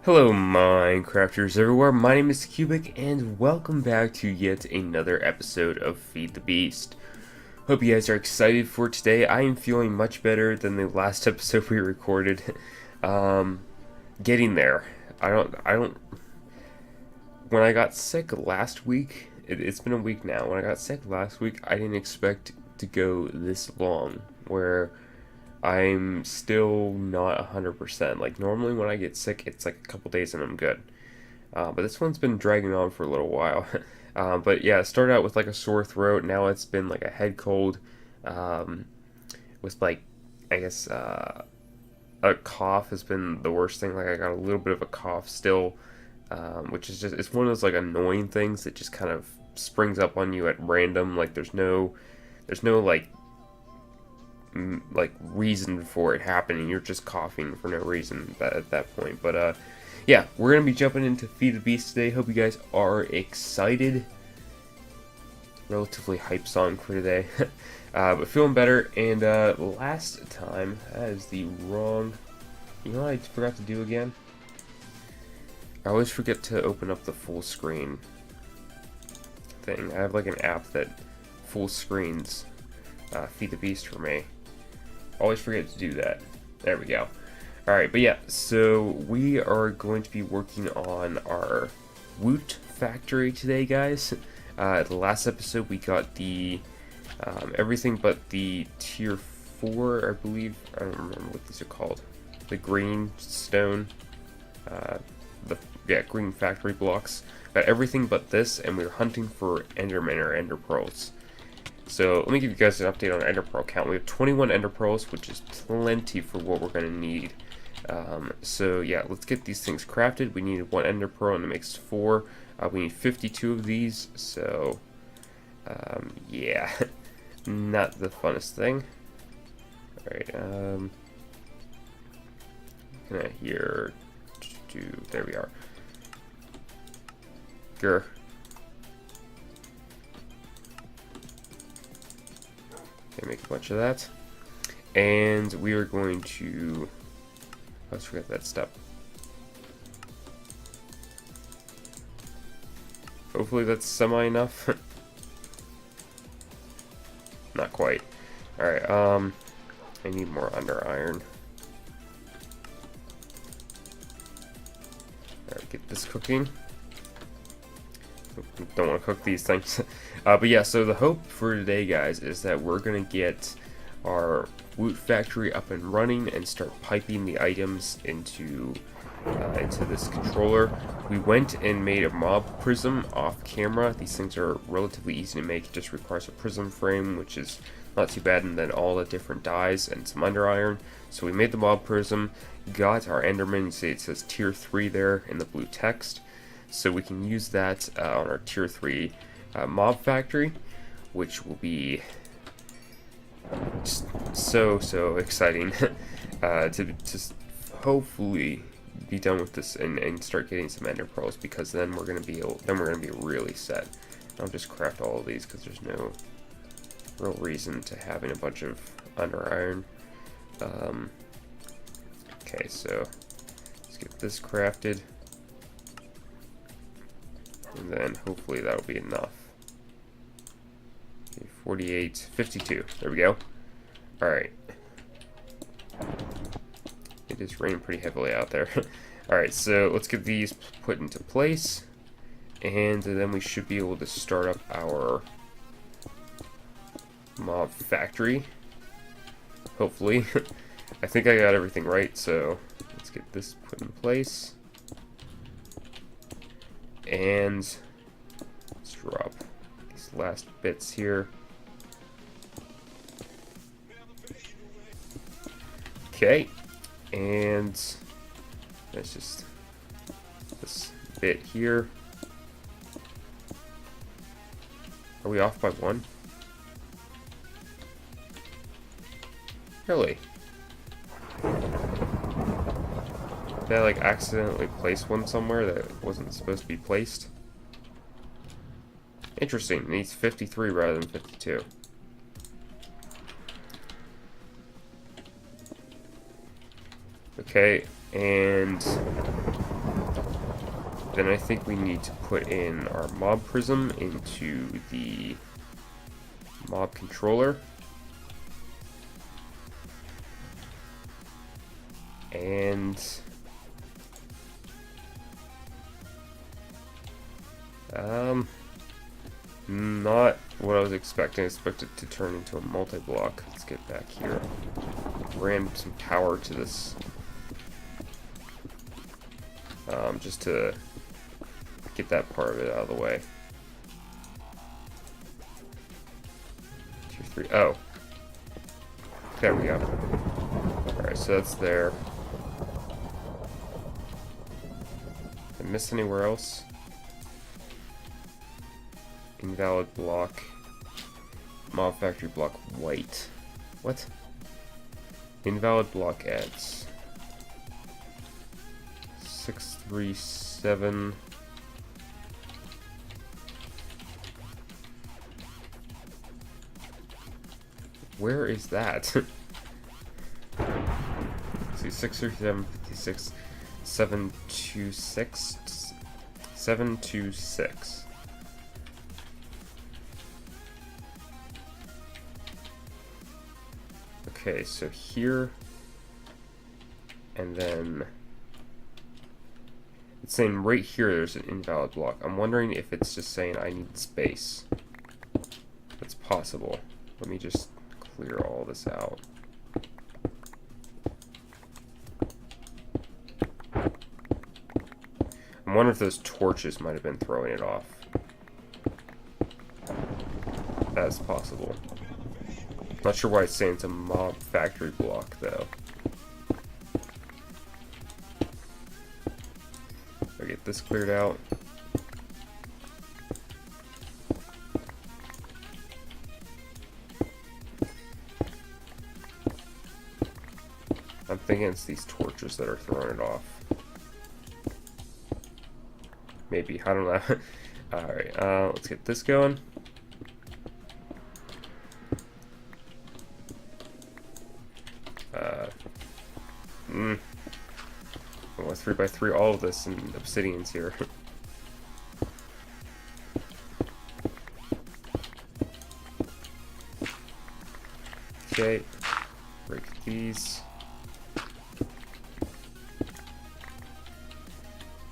Hello Minecrafters everywhere, my name is Cubic and welcome back to yet another episode of Feed the Beast. Hope you guys are excited for today. I am feeling much better than the last episode we recorded. Getting there. When I got sick last week, it's been a week now. When I got sick last week, I didn't expect to go this long, where I'm still not 100%. Like, normally when I get sick, it's like a couple days and I'm good. But this one's been dragging on for a little while. But yeah, it started out with like a sore throat. Now it's been like a head cold, with like, I guess, a cough has been the worst thing. Like, I got a little bit of a cough still, which is just, it's one of those like annoying things that just kind of springs up on you at random. Like, there's no like reason for it happening. You're just coughing for no reason at that point. But yeah, we're gonna be jumping into Feed the Beast today. Hope you guys are excited. Relatively hype song for today. But feeling better. And last time, that is the wrong, you know what I forgot to do again? I always forget to open up the full screen thing. I have like an app that full screens Feed the Beast for me. Always forget to do that. There we go. Alright, but yeah, so we are going to be working on our woot factory today, guys. The last episode we got the everything but the tier 4, I believe. I don't remember what these are called. The green stone, green factory blocks. Got everything but this, and we were hunting for Endermen or Ender Pearls. So let me give you guys an update on our Ender Pearl count. We have 21 Ender Pearls, which is plenty for what we're going to need. So yeah, let's get these things crafted. We need 1 Ender Pearl and it makes 4. We need 52 of these, so yeah, not the funnest thing. Alright, gonna here do, there we are. Grr. Okay, make a bunch of that. And we are going to, let's forget that step. Hopefully that's semi enough. Not quite. Alright, I need more under iron. Alright, get this cooking. Don't want to cook these things. But yeah, so the hope for today, guys, is that we're going to get our woot factory up and running and start piping the items into this controller. We went and made a mob prism off camera. These things are relatively easy to make. It just requires a prism frame, which is not too bad, and then all the different dyes and some under iron. So we made the mob prism, got our Enderman. You see it says tier 3 there in the blue text. So we can use that on our tier 3 mob factory, which will be just so exciting to just hopefully be done with this and start getting some ender pearls, because then we're gonna be really set. I'll just craft all of these because there's no real reason to having a bunch of under iron. Okay, so let's get this crafted. And then hopefully that'll be enough. Okay, 48, 52. There we go. Alright. It is raining pretty heavily out there. Alright, so let's get these put into place. And then we should be able to start up our mob factory. Hopefully. I think I got everything right, so let's get this put in place. And let's drop these last bits here. Okay, and that's just this bit here. Are we off by 1? Really? Did I like accidentally place one somewhere that wasn't supposed to be placed? Interesting. It needs 53 rather than 52. Okay, and then I think we need to put in our mob prism into the mob controller. And not what I was expecting. I expected it to turn into a multi-block. Let's get back here. Ram some power to this. Just to get that part of it out of the way. 2, 3. Oh. There we go. Alright, so that's there. Did I miss anywhere else? Invalid block. Mob factory block white. What? Invalid block adds. 637. Where is that? See, 637, 56, 726, 726. Okay, so here, and then it's saying right here there's an invalid block. I'm wondering if it's just saying I need space. That's possible. Let me just clear all this out. I wonder if those torches might have been throwing it off. That's possible. Not sure why it's saying it's a mob factory block, though. I'll get this cleared out. I'm thinking it's these torches that are throwing it off. Maybe, I don't know. Alright, let's get this going. Well, 3x3, all of this in obsidians here. Okay, break these.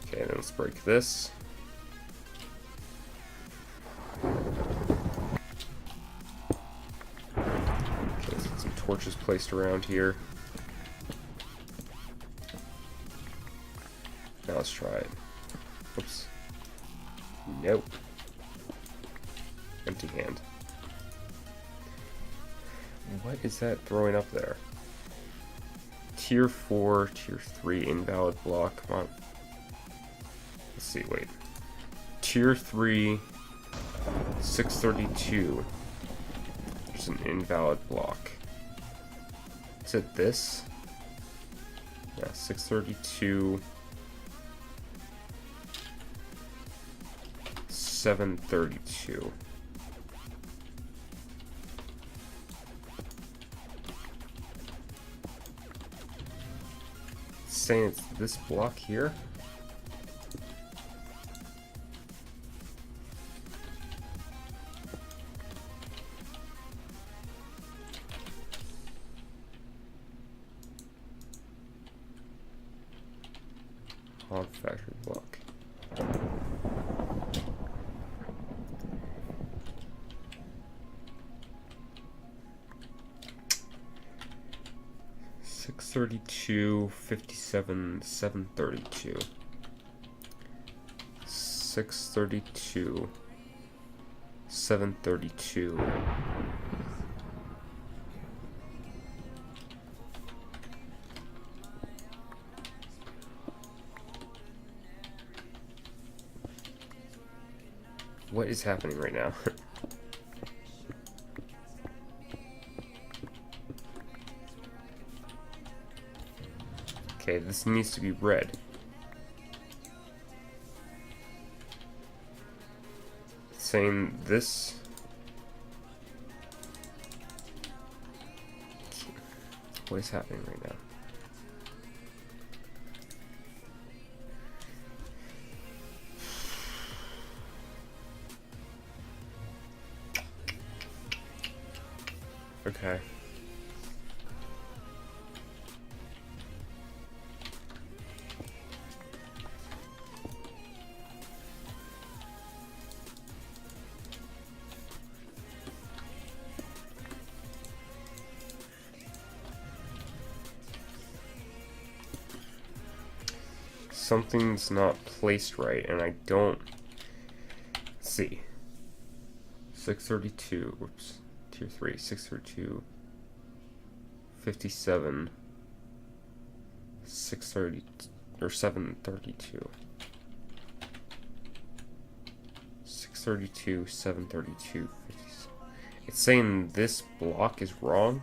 Okay, then let's break this. Okay, let's get some torches placed around here. Now let's try it. Oops. Nope. Empty hand. What is that throwing up there? Tier 4, Tier 3, invalid block. Come on. Let's see, wait. Tier 3, 632. There's an invalid block. Is it this? Yeah, 632. 732. It's saying it's this block here. Hog factory block. 632, 57, 732. 632, 732. What is happening right now? Okay, this needs to be red. It's saying this. What is happening right now? Okay. Something's not placed right, and I don't see. 632, whoops, tier 3, 632, 57, 630, or 732. 632, 732, 57. It's saying this block is wrong.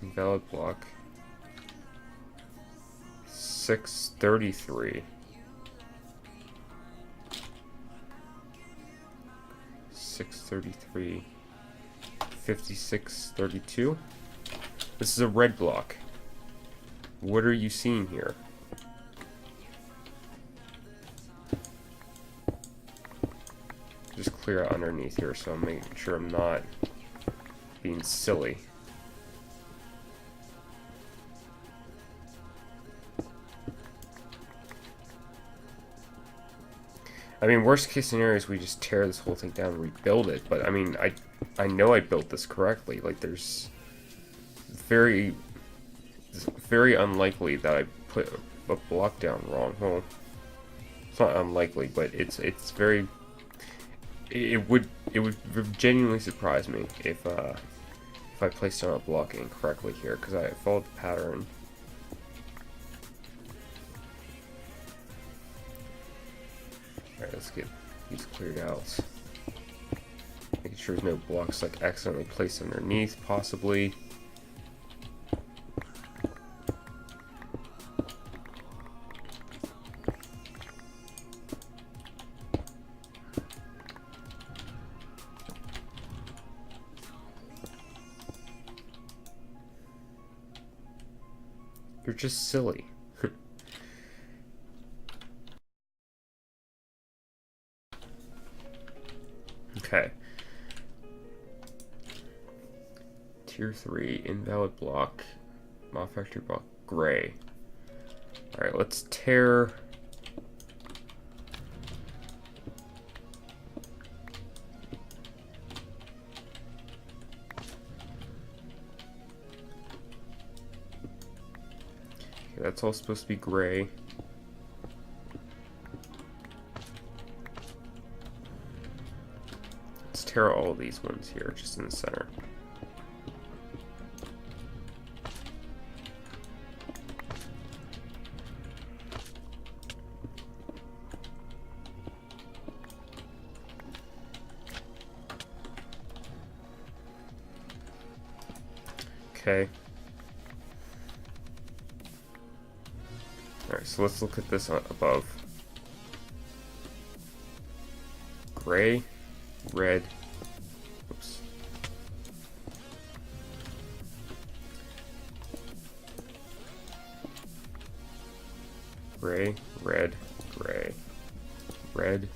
Invalid block. 633. 633. 5632. This is a red block. What are you seeing here? Just clear out underneath here so I'm making sure I'm not being silly. I mean, worst case scenario is we just tear this whole thing down and rebuild it. But I mean, I know I built this correctly. Like, it's very unlikely that I put a block down wrong. Well, it's not unlikely, but it's very. It would genuinely surprise me if I placed down a block incorrectly here, because I followed the pattern. Alright, let's get these cleared out. Making sure there's no blocks like accidentally placed underneath, possibly. You're just silly. Okay. Tier 3, invalid block, mod factory block, gray. Alright, let's tear. Okay, that's all supposed to be gray. Tear all of these ones here, just in the center. Okay. Alright, so let's look at this above. Gray, red, oops. Gray, red, gray, red,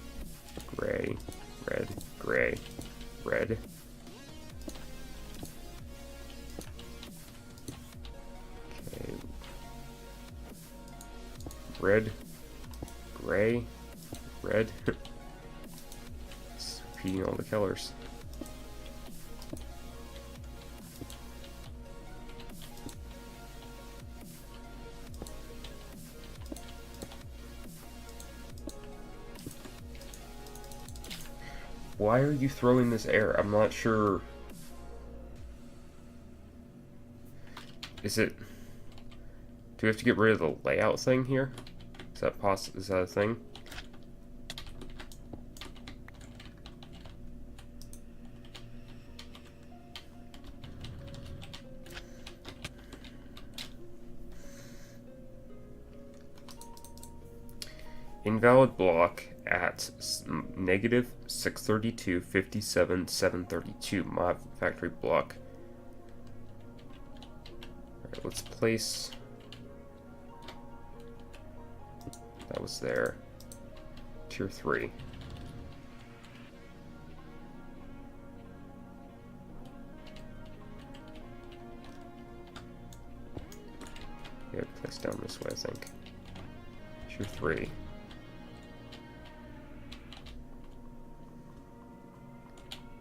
gray, red, gray, red. Okay. Red, gray, red. It's repeating all the colors. Why are you throwing this error? I'm not sure. Is it... Do we have to get rid of the layout thing here? Is that is that a thing? Invalid block at negative 632, 57, 732. Mod factory block. Alright, let's place... That was there. Tier 3. Yeah, place down this way, I think. Tier 3.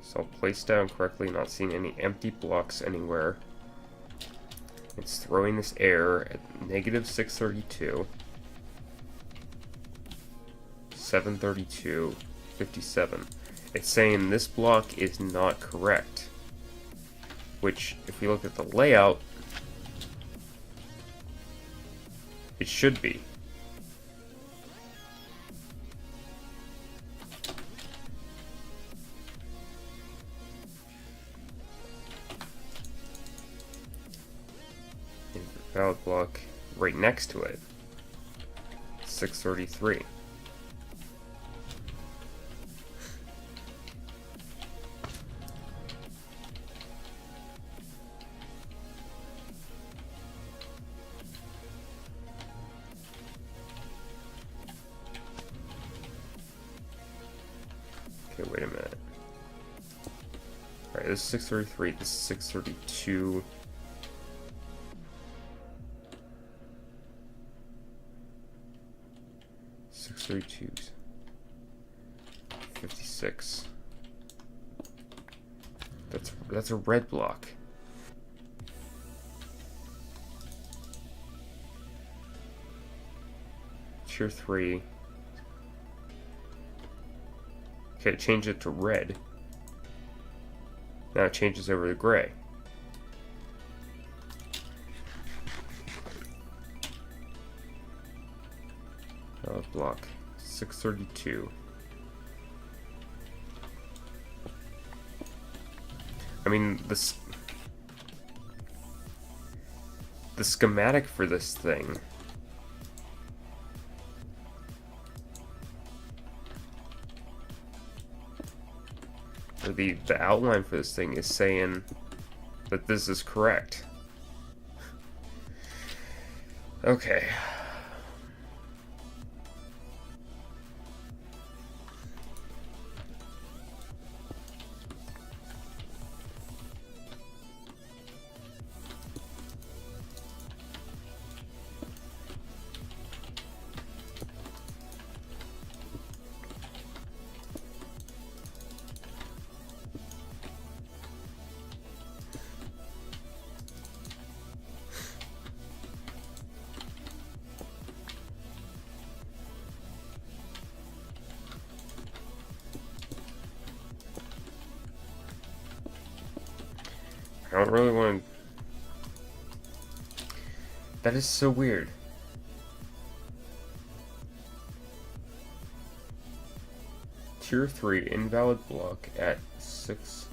So placed down correctly, not seeing any empty blocks anywhere. It's throwing this error at negative 632, 732, 57. It's saying this block is not correct. Which, if we look at the layout, it should be. Valid block right next to it. 633. Okay, wait a minute. Alright, this is 633, this is 632. Six 32s. 56. That's a red block. Tier 3. Okay, change it to red. Now it changes over to gray. Block 632. I mean, the schematic for this thing or the outline for this thing is saying that this is correct. Okay. I don't really want to... That is so weird. Tier 3 invalid block at 6.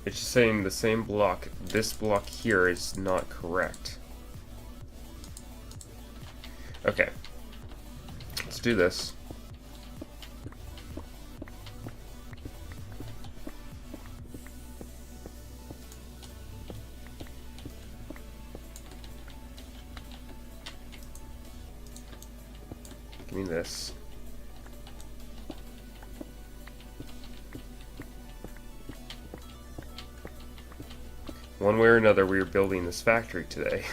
It's just saying the same block, this block here is not correct. Okay. Let's do this. Give me this. One way or another, we are building this factory today.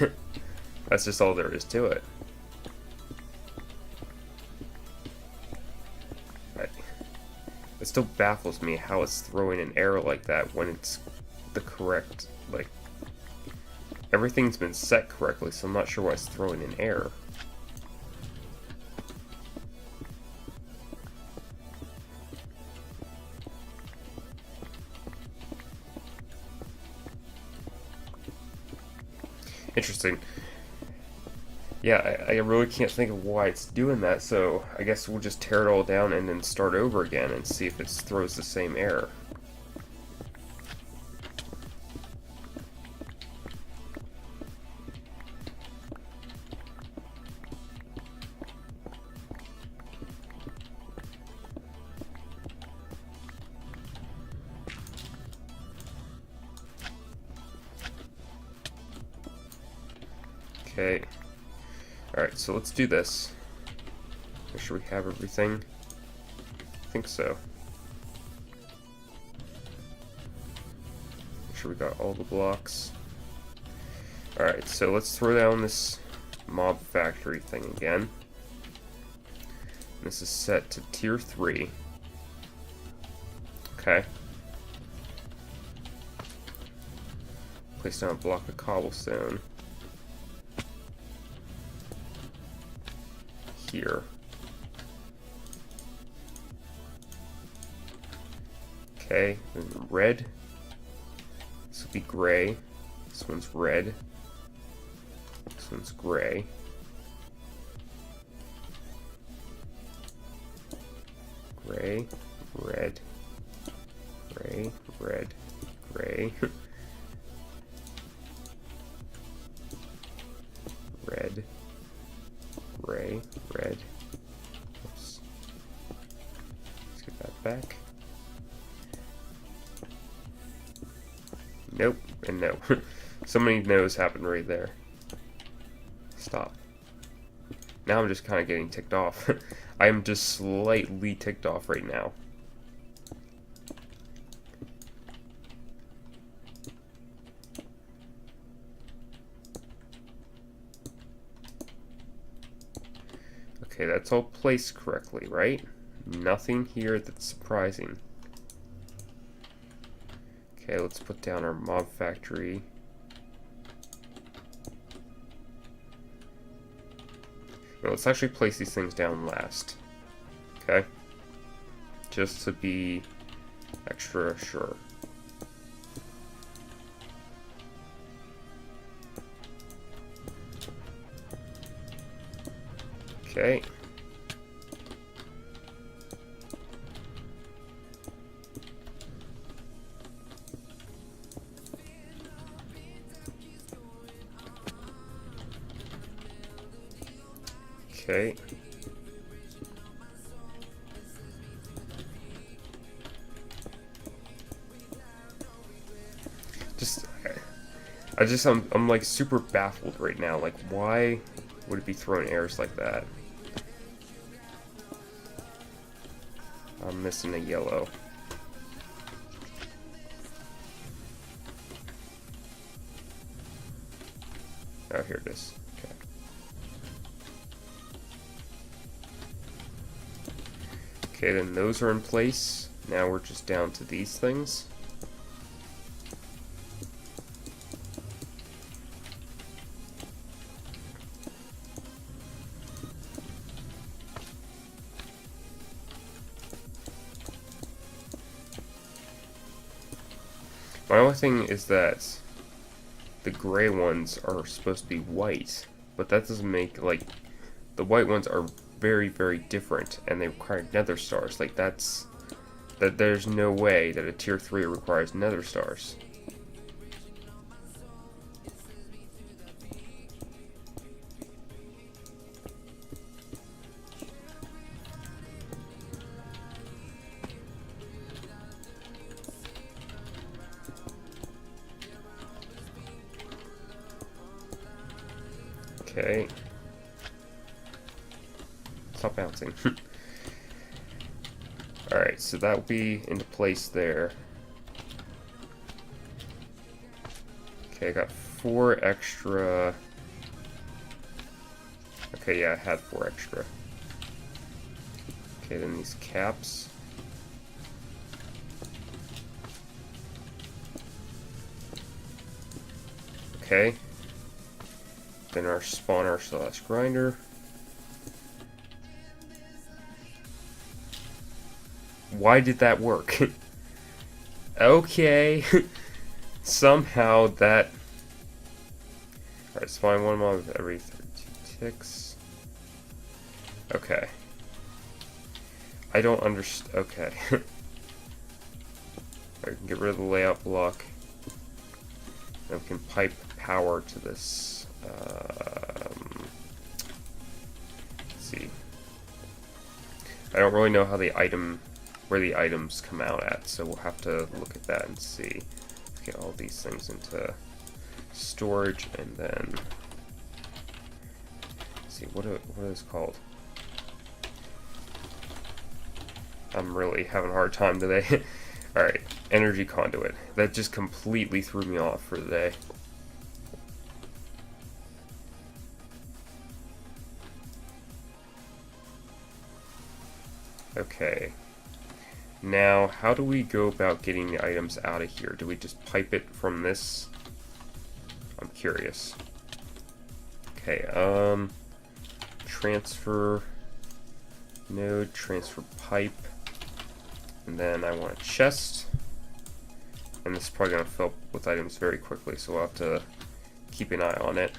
That's just all there is to it. It still baffles me how it's throwing an error like that when it's the correct, like, everything's been set correctly, so I'm not sure why it's throwing an error. Interesting. Yeah, I really can't think of why it's doing that, so I guess we'll just tear it all down and then start over again and see if it throws the same error. Okay. Alright, so let's do this. Make sure we have everything. I think so. Make sure we got all the blocks. Alright, so let's throw down this mob factory thing again. This is set to tier 3. Okay. Place down a block of cobblestone. Here. Okay, and red. This will be gray. This one's red. This one's gray. Gray, red, gray, red, gray. Red, gray, red. Oops. Let's get that back. Nope, and no. So many no's happened right there. Stop. Now I'm just kind of getting ticked off. I am just slightly ticked off right now. Okay, that's all placed correctly, right? Nothing here that's surprising. Okay, let's put down our mob factory. No, let's actually place these things down last. Okay? Just to be extra sure. Okay. Okay. I'm like super baffled right now. Like, why would it be throwing errors like that? I'm missing a yellow. Oh, here it is. Okay. Okay, then those are in place. Now we're just down to these things. My only thing is that the gray ones are supposed to be white, but that doesn't make, like, the white ones are very, very different, and they require nether stars. Like, there's no way that a tier 3 requires nether stars. Okay. Stop bouncing. Alright, so that will be into place there. Okay, I got 4 extra. Okay, yeah, I had 4 extra. Okay, then these caps. Okay. Then our spawner slash grinder. Why did that work? Okay. Somehow that... Alright, spawn one mob every 32 ticks. Okay. I don't understand. Okay. I can get rid of the layout block. And we can pipe power to this. Let's see. I don't really know how the where the items come out at, so we'll have to look at that and see. Let's get all these things into storage, and then let's see what are those called. I'm really having a hard time today. Alright, energy conduit. That just completely threw me off for the day. Okay. Now, how do we go about getting the items out of here? Do we just pipe it from this? I'm curious. Okay, transfer node, transfer pipe. And then I want a chest. And this is probably going to fill up with items very quickly, so we'll have to keep an eye on it.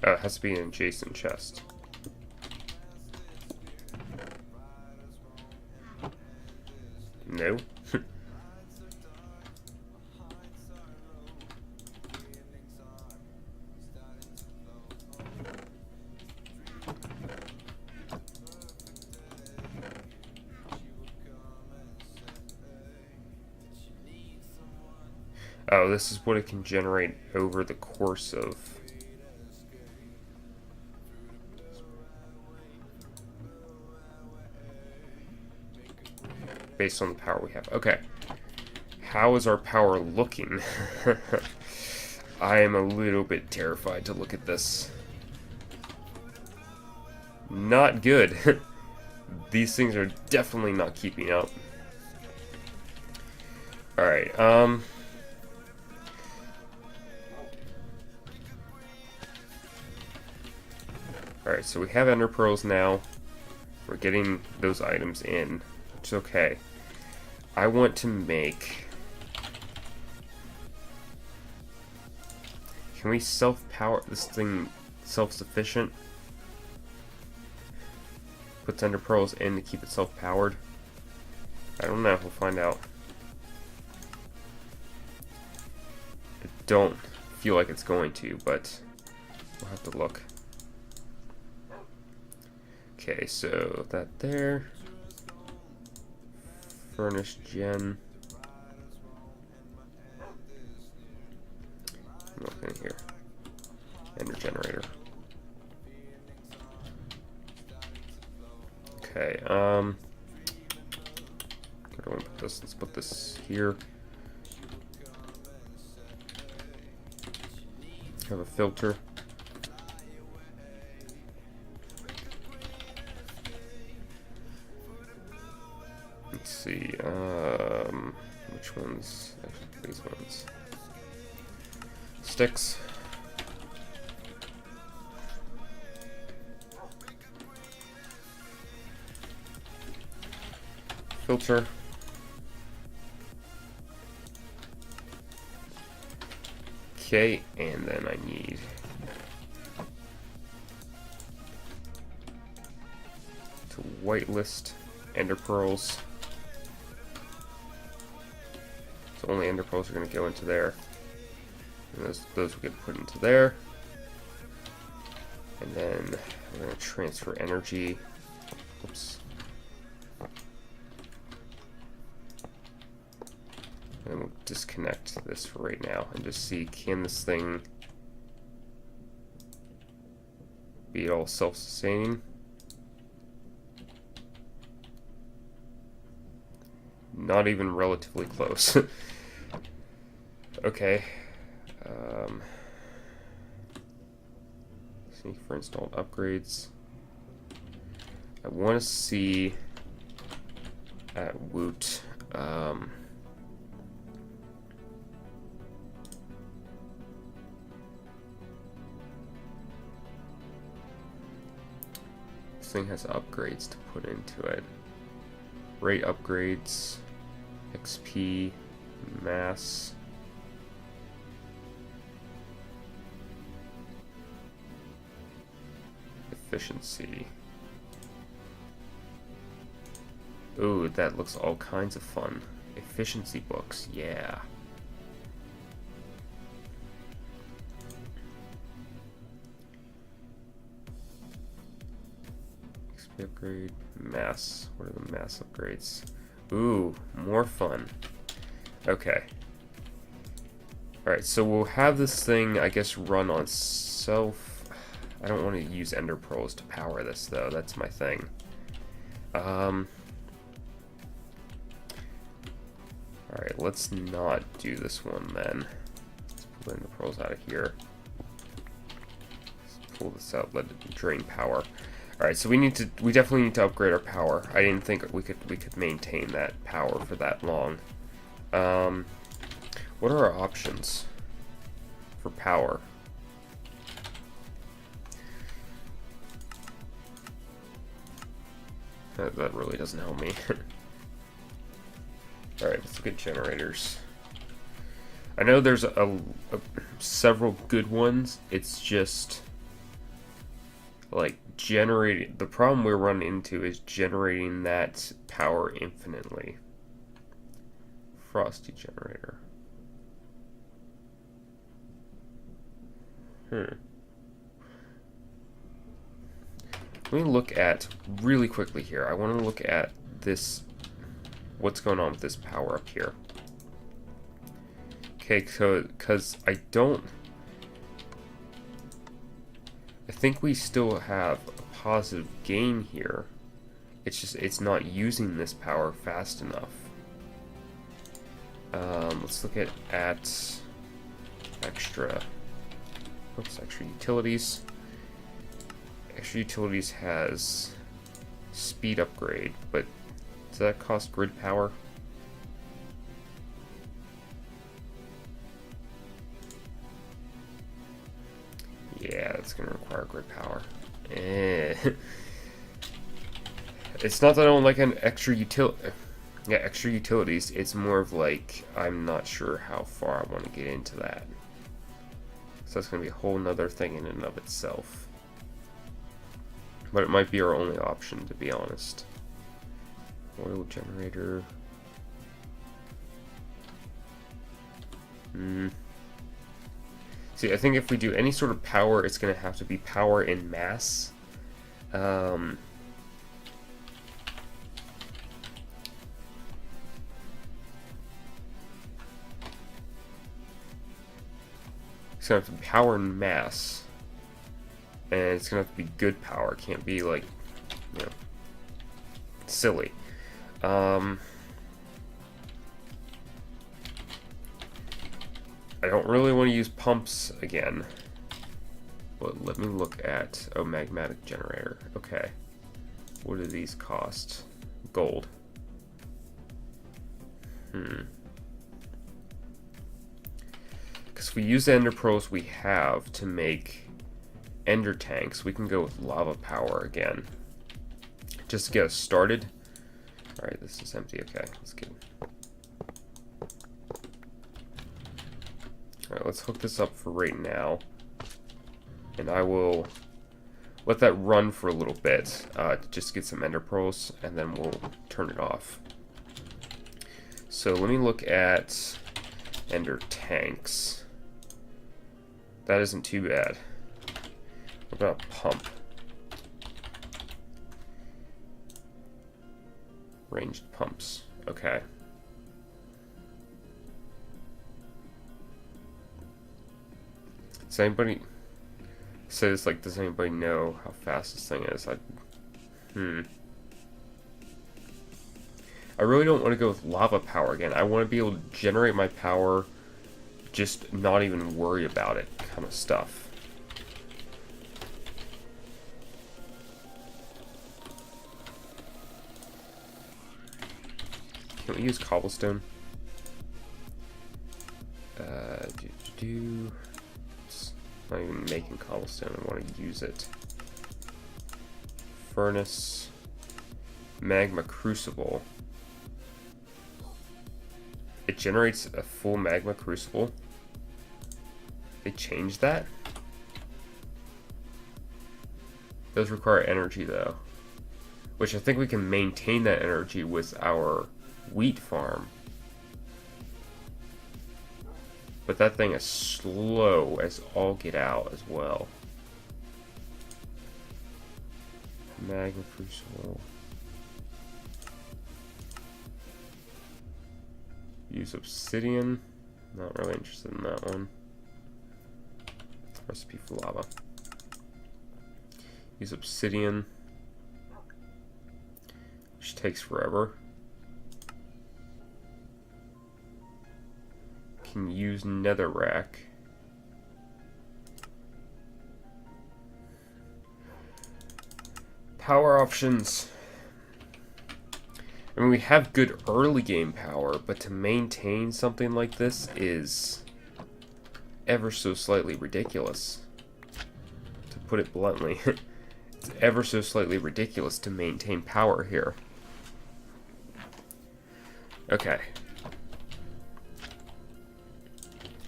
Oh, it has to be an adjacent chest. No. Oh, this is what it can generate over the course of... based on the power we have. Okay. How is our power looking? I am a little bit terrified to look at this. Not good. These things are definitely not keeping up. Alright, Alright, so we have ender pearls now. We're getting those items in, which is okay. I want to make... Can we self-power this thing self-sufficient? Puts ender pearls in to keep it self-powered? I don't know, we'll find out. I don't feel like it's going to, but we'll have to look. Okay, so that there. Furnace gen. Look in here. Ender generator. Okay, where do I want to put this? Let's put this here. Have a filter. Let's see, which ones? Actually, these ones. Sticks. Filter. Okay, and then I need to whitelist ender pearls. So only ender pearls are going to go into there. And those will get put into there. And then we're going to transfer energy. Oops. And we'll disconnect this for right now and just see, can this thing be all self-sustaining? Not even relatively close. Okay. See for installed upgrades. I want to see at woot. thing has upgrades to put into it. Rate upgrades, XP, mass. Efficiency. Ooh, that looks all kinds of fun. Efficiency books, yeah. XP upgrade, mass. What are the mass upgrades? Ooh, more fun. Okay. Alright, so we'll have this thing, I guess, run on self. I don't want to use ender pearls to power this, though. That's my thing. Alright, let's not do this one then. Let's pull ender pearls out of here. Let's pull this out, let it drain power. Alright, so we definitely need to upgrade our power. I didn't think we could maintain that power for that long. What are our options for power? That really doesn't help me. Alright, let's look at generators. I know there's several good ones. It's just like generating. The problem we're running into is generating that power infinitely. Frosty generator. Let me look at, really quickly here, I want to look at this, what's going on with this power up here. Okay, so, because I think we still have a positive gain here. It's just, it's not using this power fast enough. Let's look at extra utilities. Extra utilities has speed upgrade, but does that cost grid power? Yeah, that's going to require grid power. It's not that I don't like an extra extra utilities. It's more of like, I'm not sure how far I want to get into that. So that's going to be a whole nother thing in and of itself. But it might be our only option, to be honest. Oil generator. See, I think if we do any sort of power, it's going to have to be power in mass. It's going to have to be power in mass. And it's going to have to be good power. It can't be like, you know, silly. I don't really want to use pumps again. But let me look at, oh, magmatic generator. Okay. What do these cost? Gold. Because if we use the ender pearls we have to make ender tanks, we can go with lava power again. Just to get us started. Alright, this is empty. Okay, let's get. Alright, let's hook this up for right now. And I will let that run for a little bit, just to get some ender pearls, and then we'll turn it off. So let me look at ender tanks. That isn't too bad. What about pump? Ranged pumps. Okay. Does anybody does anybody know how fast this thing is? I really don't want to go with lava power again. I want to be able to generate my power, just not even worry about it kind of stuff. Can we use cobblestone? It's not even making cobblestone. I want to use it furnace, magma crucible. It generates a full magma crucible. They changed that? It does require energy though, which I think we can maintain that energy with our wheat farm. But that thing is slow as all get out as well. Magma crucible. Use obsidian. Not really interested in that one. Recipe for lava. Use obsidian, which takes forever. Can use netherrack. Power options. I mean, we have good early game power, but to maintain something like this is ever so slightly ridiculous. To put it bluntly, it's ever so slightly ridiculous to maintain power here. Okay.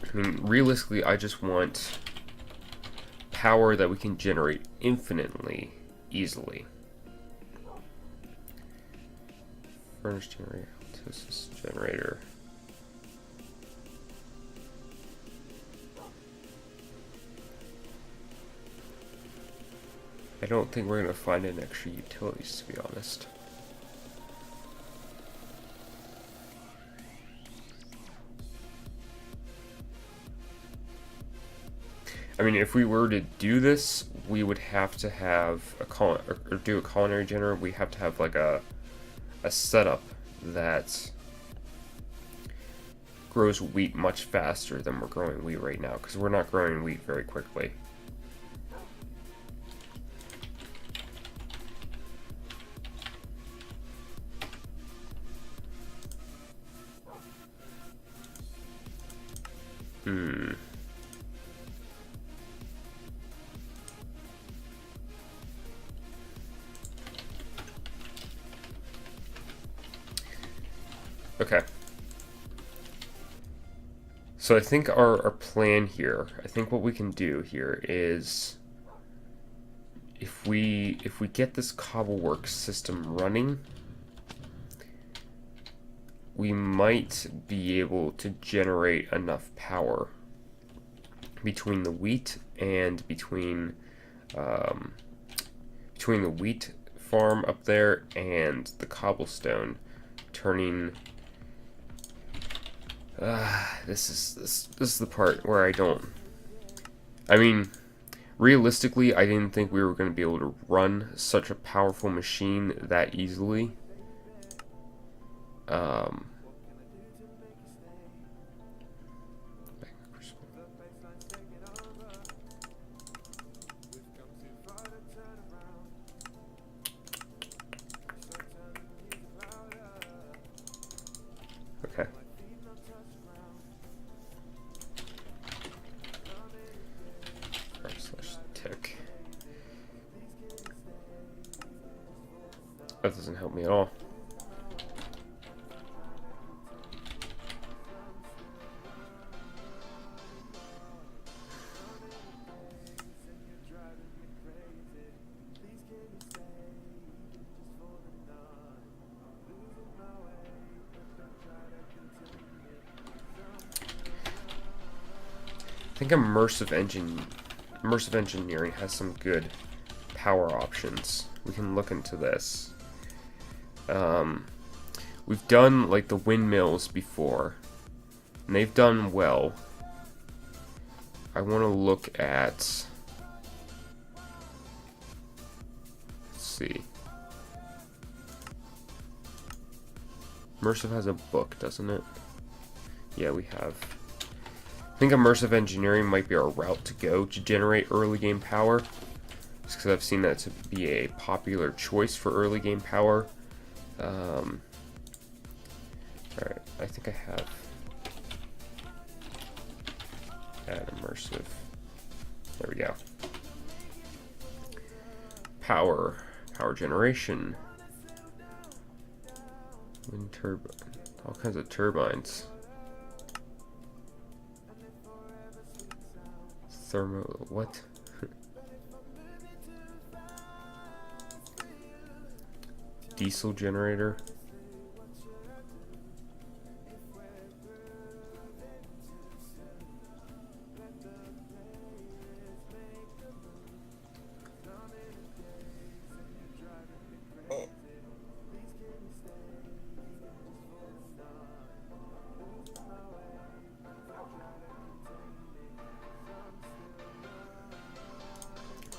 I mean, realistically, I just want power that we can generate infinitely easily. Furnace generator, autosis generator. I don't think we're going to find an extra utilities, to be honest. I mean, if we were to do this, we would have to have a do a culinary generator. We have to have like a setup that grows wheat much faster than we're growing wheat right now, because we're not growing wheat very quickly. Okay. So I think our plan here, I think what we can do here is if we get this cobblework system running, we might be able to generate enough power between the wheat and between the wheat farm up there and the cobblestone, turning this is the part where I mean, realistically, I didn't think we were going to be able to run such a powerful machine that easily. Okay. Tick. That doesn't help me at all. I think immersive engineering has some good power options. We can look into this. We've done like the windmills before, and they've done well. I want to look at, let's see. Immersive has a book, doesn't it? Yeah, we have. I think immersive engineering might be our route to go to generate early game power, just because I've seen that to be a popular choice for early game power. Alright, I think I have add immersive. There we go. Power Power generation. Wind turbine. All kinds of turbines. Thermo. What? Diesel generator.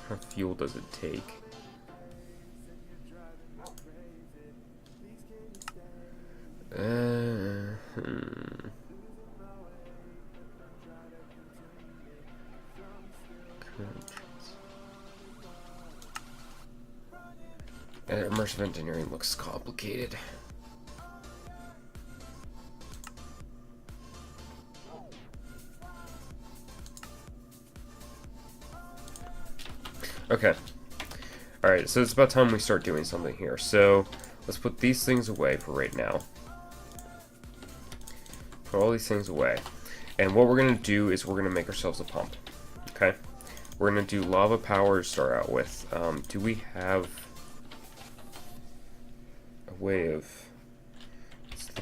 How much fuel does it take? Immersive engineering looks complicated. Okay. Alright, so it's about time we start doing something here. So, let's put these things away for right now. Put all these things away. And what we're going to do is we're going to make ourselves a pump. Okay? We're going to do lava power to start out with. Do we have a way of...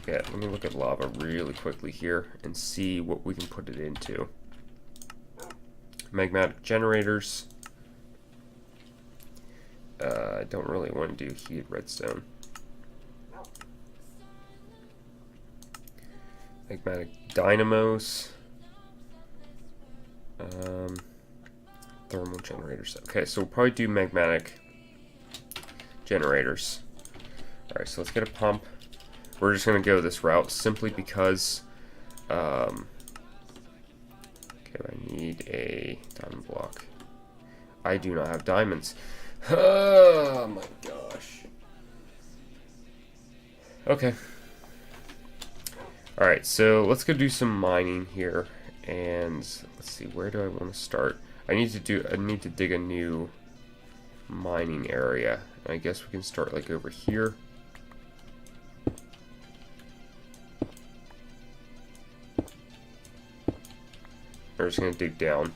Let me look at lava really quickly here and see what we can put it into. Magmatic generators. I don't really want to do heated redstone. Magmatic dynamos. Thermal generators. Okay, so we'll probably do magmatic generators. Alright, so let's get a pump. We're just going to go this route simply because okay, I need a diamond block. I do not have diamonds. Oh my gosh. Okay. Alright, so let's go do some mining here. And let's see, where do I want to start? I need to dig a new mining area. I guess we can start like over here. We're just gonna dig down.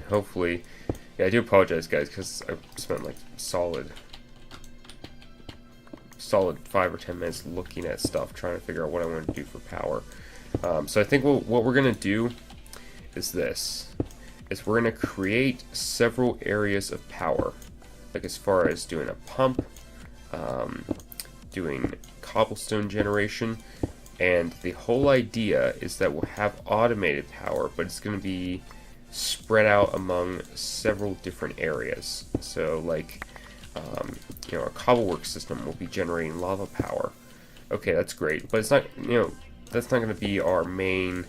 Hopefully, yeah, I do apologize, guys, because I spent like solid 5 or 10 minutes looking at stuff, trying to figure out what I want to do for power. So I think what we're gonna do is this: we're gonna create several areas of power, like as far as doing a pump, doing cobblestone generation. And the whole idea is that we'll have automated power, but it's going to be spread out among several different areas. So, like, our cobblework system will be generating lava power. Okay, that's great, but it's not, that's not going to be our main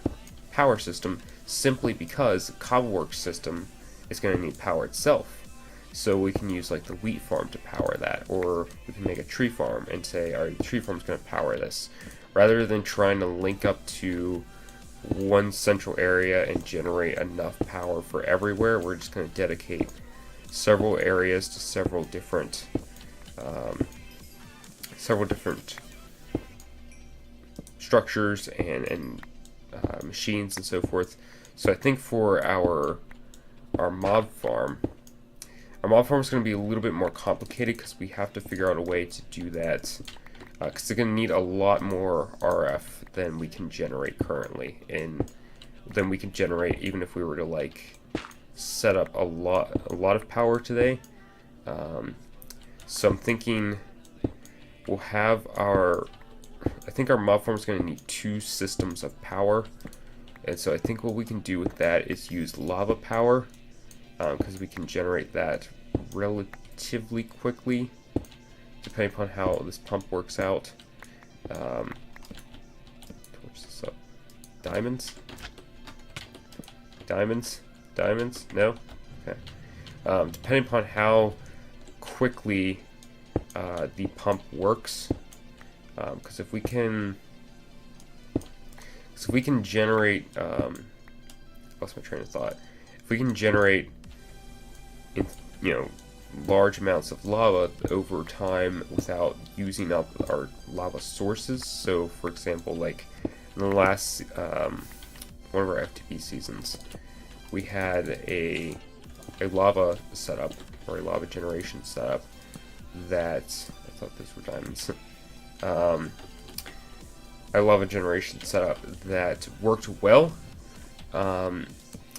power system, simply because the cobblework system is going to need power itself. So we can use like the wheat farm to power that, or we can make a tree farm and say, all right, the tree farm is going to power this. Rather than trying to link up to one central area and generate enough power for everywhere, we're just going to dedicate several areas to several different structures and machines and so forth. So I think for our mob farm, is going to be a little bit more complicated because we have to figure out a way to do that. Because they're going to need a lot more RF than we can generate currently, and than we can generate even if we were to like set up a lot of power today. So I'm thinking we'll have I think our mob farm is going to need 2 systems of power, and so I think what we can do with that is use lava power, because we can generate that relatively quickly, depending upon how this pump works out. Torch this up. Diamonds? Diamonds? Diamonds? No? Okay. Depending upon how quickly the pump works, because if we can generate, lost my train of thought. If we can generate, large amounts of lava over time without using up our lava sources. So, for example, like in the last one of our FTB seasons, we had a lava setup, or a lava generation setup, that I thought those were diamonds. A lava generation setup that worked well, and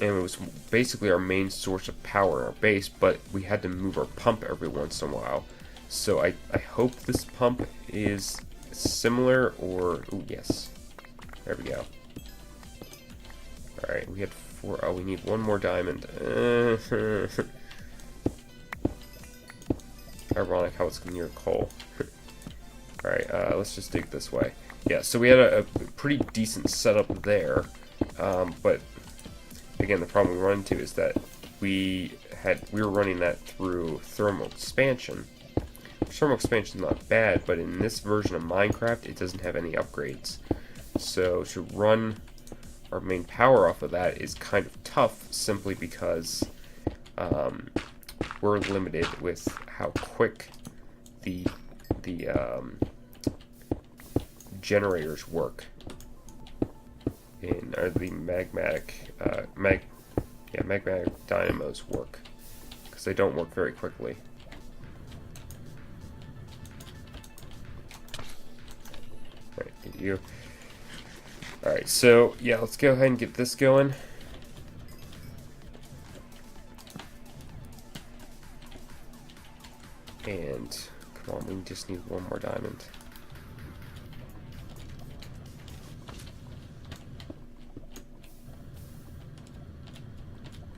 it was basically our main source of power in our base, but we had to move our pump every once in a while. So I hope this pump is similar, or... Ooh, yes. There we go. Alright, we had 4... Oh, we need one more diamond. Ironic how it's near coal. Alright, let's just dig this way. Yeah, so we had a pretty decent setup there, but again, the problem we run into is that we were running that through thermal expansion. Thermal expansion is not bad, but in this version of Minecraft, it doesn't have any upgrades. So to run our main power off of that is kind of tough, simply because we're limited with how quick the generators work in the magmatic dynamos work, because they don't work very quickly. Alright, get you. Alright, so yeah, let's go ahead and get this going. And come on, we just need one more diamond.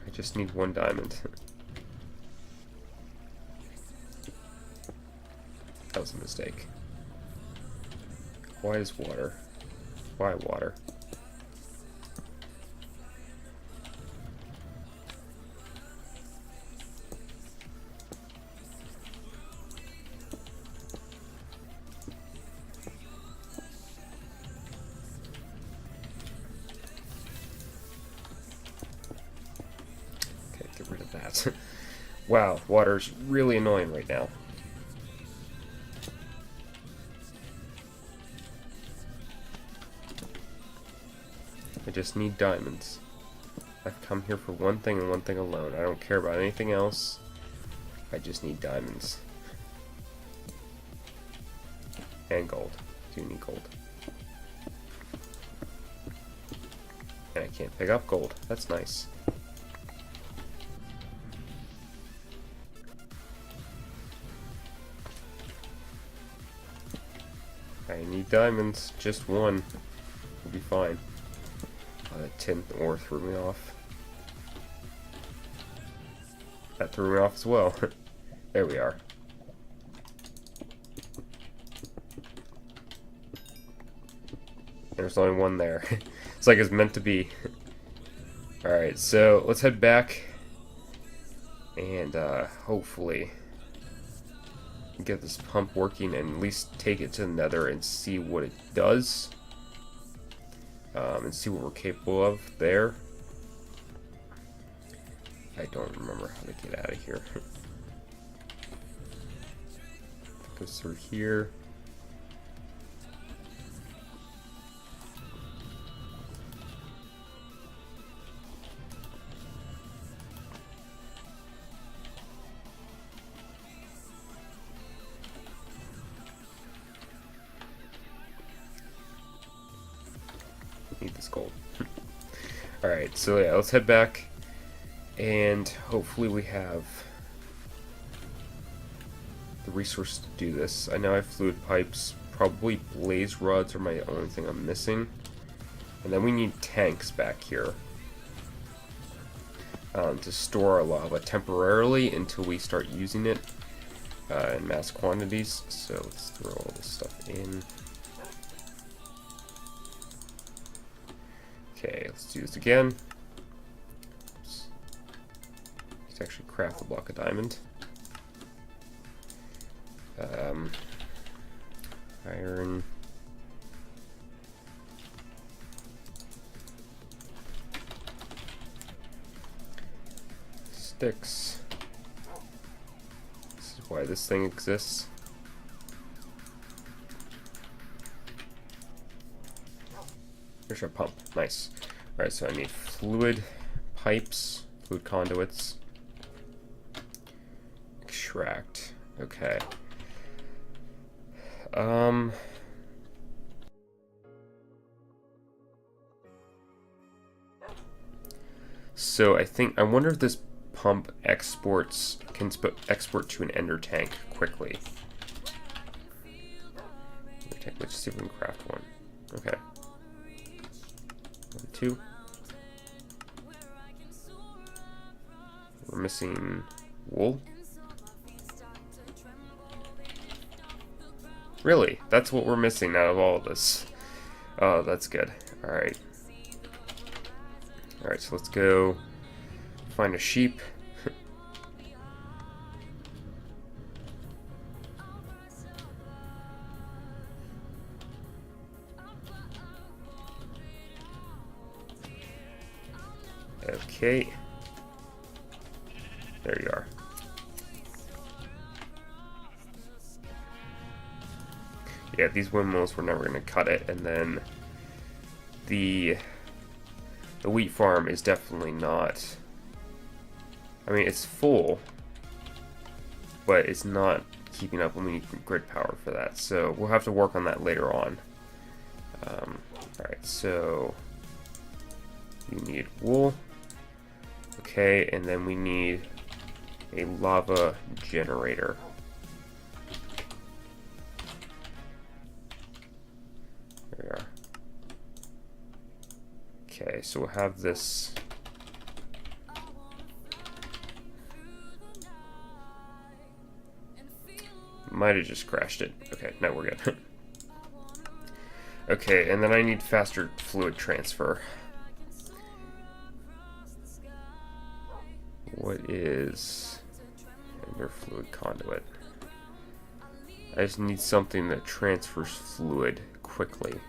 I just need one diamond. That was a mistake. Why is water? Why water? Okay, get rid of that. Wow, water's really annoying right now. I just need diamonds. I've come here for one thing and one thing alone. I don't care about anything else. I just need diamonds. And gold. Do need gold. And I can't pick up gold. That's nice. I need diamonds. Just one. We'll be fine. The tin ore threw me off. That threw me off as well. There we are. There's only one there. It's like it's meant to be. Alright, so let's head back and hopefully get this pump working and at least take it to the Nether and see what it does. And see what we're capable of there. I don't remember how to get out of here. Goes through here. Need this gold. Alright, so yeah, let's head back and hopefully we have the resource to do this. I know I have fluid pipes, probably blaze rods are my only thing I'm missing. And then we need tanks back here to store our lava temporarily until we start using it in mass quantities. So let's throw all this stuff in. Okay, let's do this again. Oops. Let's actually craft a block of diamond. Iron. Sticks. why this thing exists. There's our pump. Nice. Alright, so I need fluid pipes, fluid conduits. Extract. Okay. So I wonder if this pump can export to an ender tank quickly. Let's see if we can craft one. Okay. 1, 2. We're missing wool. Really? That's what we're missing out of all of this. Oh, that's good. Alright. Alright, so let's go find a sheep. Okay. There you are. Yeah, these windmills, we're never going to cut it, and then the wheat farm is definitely not, I mean, it's full, but it's not keeping up, and we need grid power for that, so we'll have to work on that later on. Alright, so you need wool, okay, and then we need a lava generator. There we are. Okay, so we'll have this. Might have just crashed it. Okay, now we're good. Okay, and then I need faster fluid transfer. What is ender fluid conduit? I just need something that transfers fluid quickly.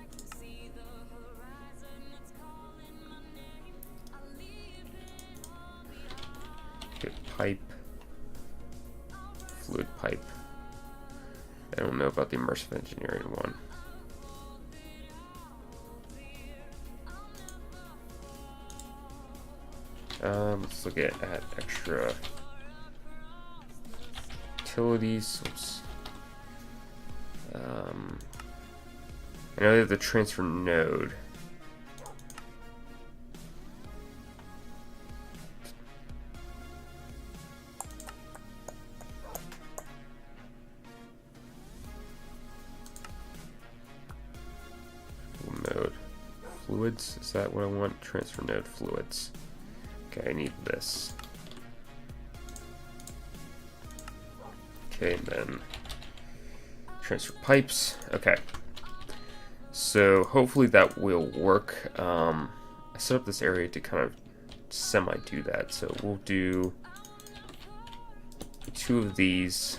Okay, pipe. Fluid pipe. I don't know about the immersive engineering one. Let's look at extra utilities. Oops. I know they have the transfer node. Node fluids, is that what I want? Transfer node fluids. Okay, I need this. Okay, and then transfer pipes. Okay. So hopefully that will work. I set up this area to kind of semi-do that. So we'll do 2 of these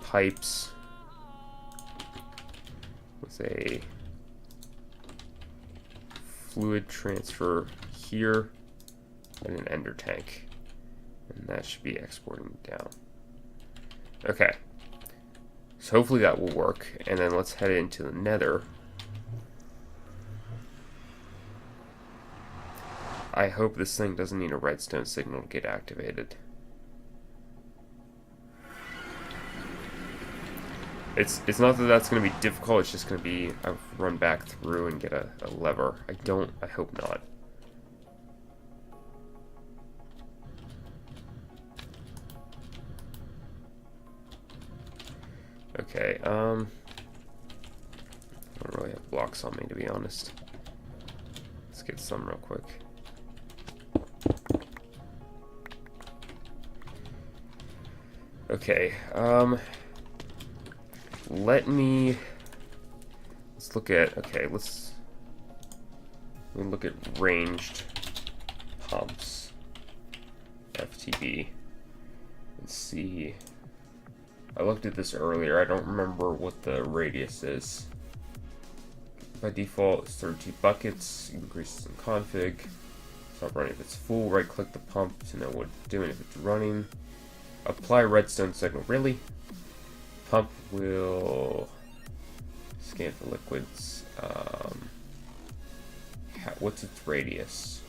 pipes with a fluid transfer here and an ender tank, and that should be exporting down. Okay, so hopefully that will work, and then let's head into the nether. I hope this thing doesn't need a redstone signal to get activated. It's not that that's going to be difficult, it's just going to be I'll run back through and get a lever. I hope not. Okay, I don't really have blocks on me, to be honest. Let's get some real quick. Okay, let's look at, okay, let's look at ranged pumps, FTB, and see. I looked at this earlier, I don't remember what the radius is. By default, it's 32 buckets, increases in config. Stop running if it's full, right click the pump to know what it's doing if it's running. Apply redstone signal. Really? Pump will scan for liquids. What's its radius?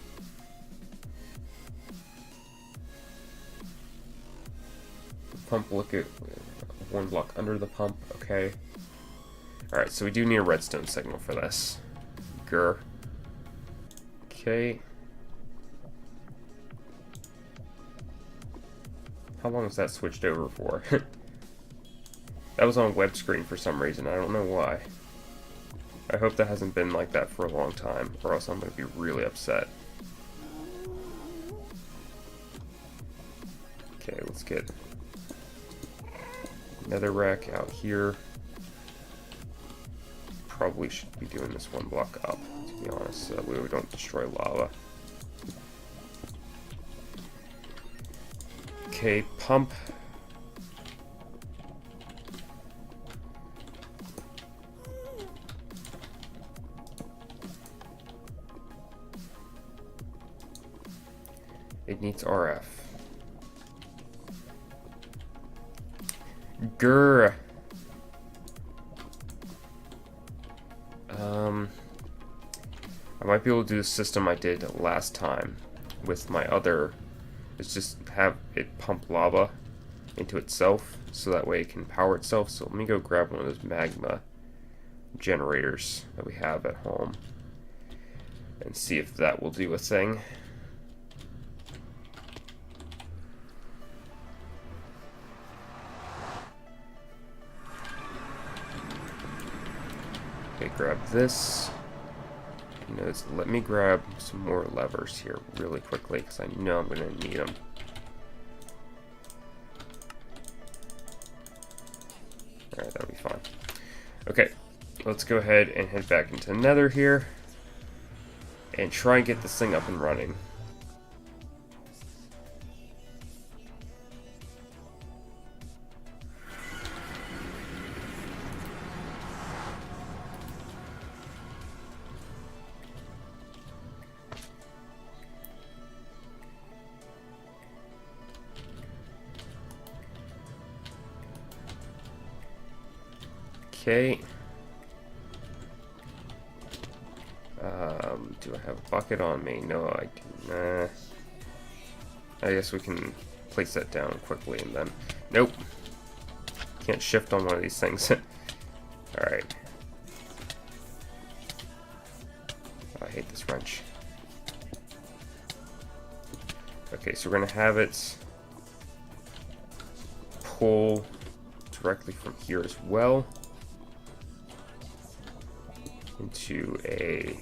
Pump, look at one block under the pump. Okay. Alright, so we do need a redstone signal for this. Grr. Okay. How long was that switched over for? That was on web screen for some reason. I don't know why. I hope that hasn't been like that for a long time, or else I'm going to be really upset. Okay, let's get nether rack out here. Probably should be doing this one block up, to be honest, so that way we don't destroy lava. Okay, pump. It needs RF. Grr. I might be able to do the system I did last time with my other. It's just have it pump lava into itself, so that way it can power itself. So let me go grab one of those magma generators that we have at home and see if that will do a thing. Okay, grab this. Let me grab some more levers here really quickly, because I know I'm going to need them. Alright, that'll be fine. Okay, let's go ahead and head back into Nether here and try and get this thing up and running. Okay. Do I have a bucket on me? No, I do not. I guess we can place that down quickly and then... Nope. Can't shift on one of these things. Alright. I hate this wrench. Okay, so we're going to have it pull directly from here as well into a...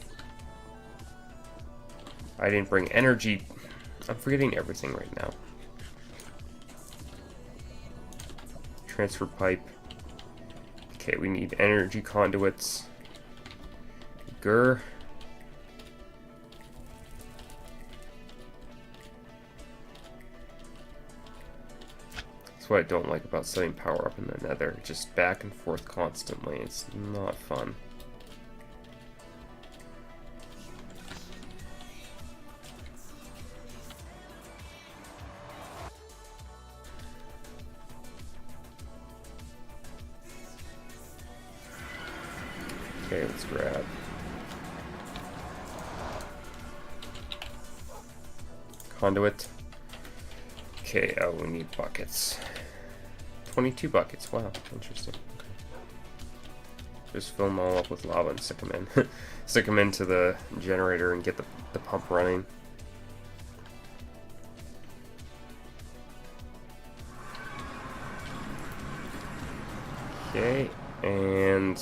I didn't bring energy. I'm forgetting everything right now. Transfer pipe. Okay, we need energy conduits. Grr. That's what I don't like about setting power up in the Nether. Just back and forth constantly. It's not fun. Okay, let's grab conduit. Okay, oh, we need buckets. 22 buckets, wow, interesting. Okay. Just fill them all up with lava and stick them in. Stick them into the generator and get the pump running. Okay, and...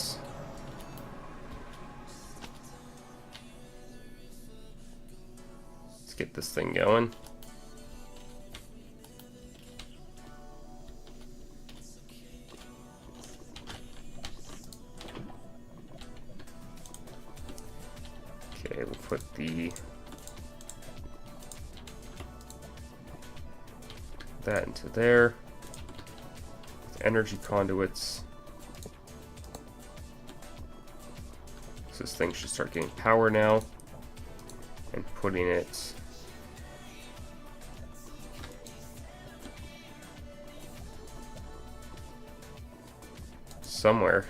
get this thing going. Okay, we'll put that into there with energy conduits. So this thing should start getting power now, and putting it somewhere.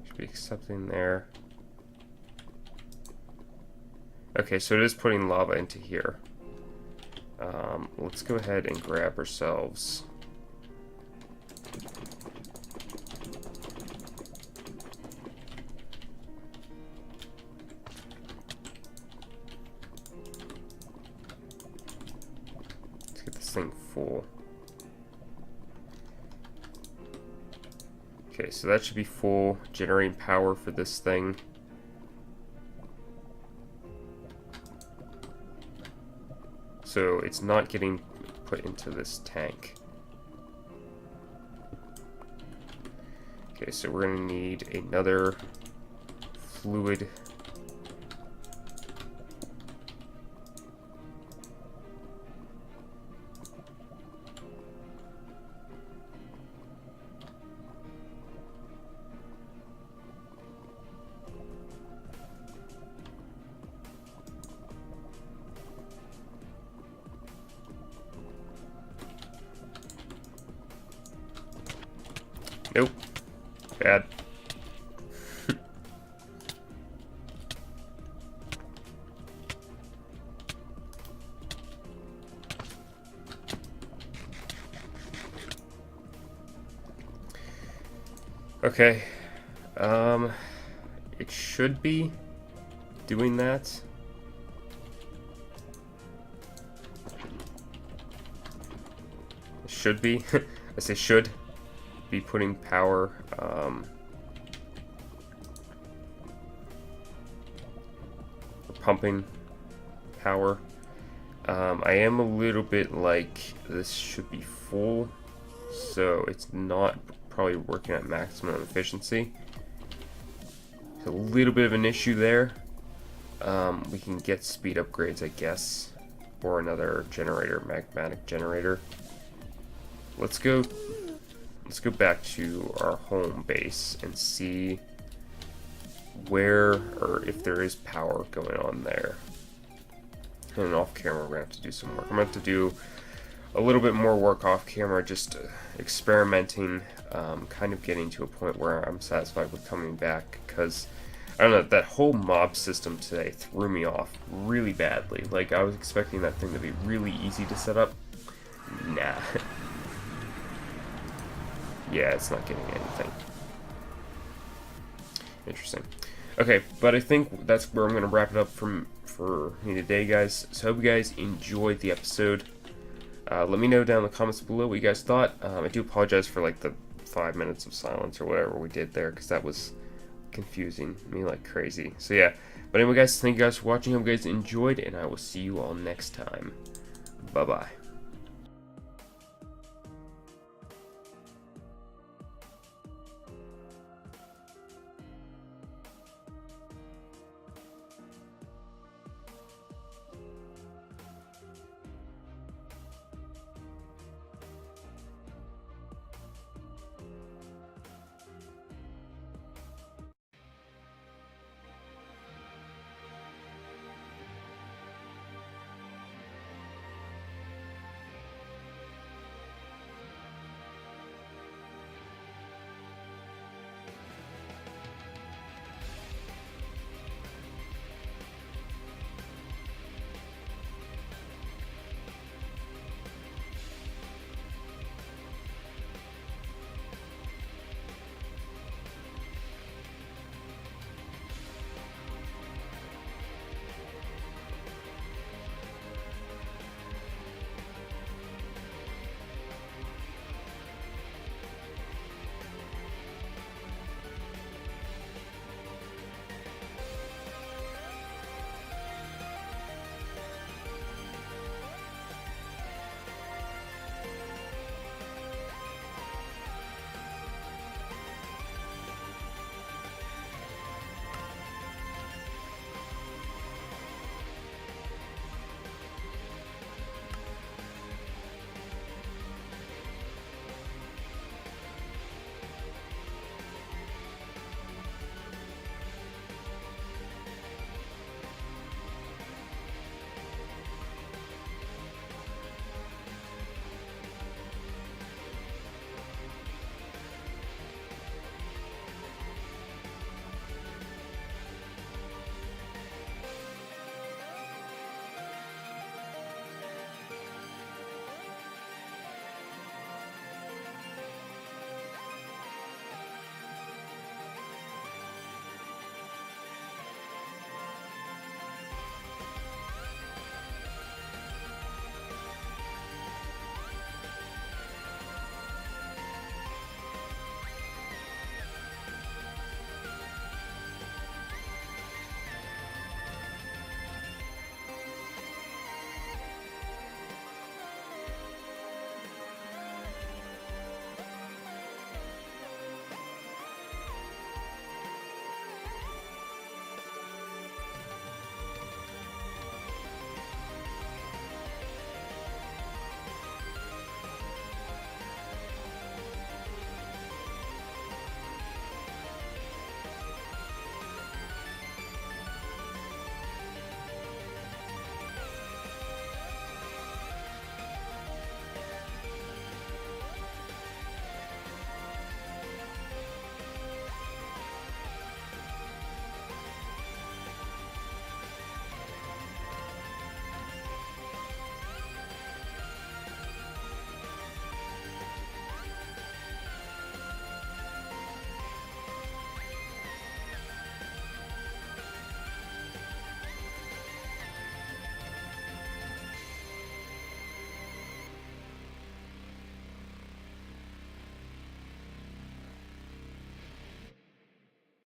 Should be something there. Okay, so it is putting lava into here. Let's go ahead and grab ourselves. Let's get this thing full. Okay, so that should be full, generating power for this thing. So it's not getting put into this tank. Okay, so we're going to need another fluid. Nope. Bad. Okay. It should be doing that. It should be. I say should be putting power or pumping power. I am a little bit like this should be full, so it's not probably working at maximum efficiency. It's a little bit of an issue there. We can get speed upgrades, I guess, or another generator, magmatic generator. Let's go back to our home base and see where or if there is power going on there. And off camera, we're gonna have to do some work. I'm gonna have to do a little bit more work off camera, just experimenting, kind of getting to a point where I'm satisfied with coming back, because I don't know, that whole mob system today threw me off really badly. Like, I was expecting that thing to be really easy to set up. Nah. Yeah, it's not getting anything. Interesting. Okay, but I think that's where I'm going to wrap it up for me today, guys. So I hope you guys enjoyed the episode. Let me know down in the comments below what you guys thought. I do apologize for like the 5 minutes of silence or whatever we did there, because that was confusing me like crazy. So yeah, but anyway guys, thank you guys for watching. Hope you guys enjoyed, and I will see you all next time. Bye bye.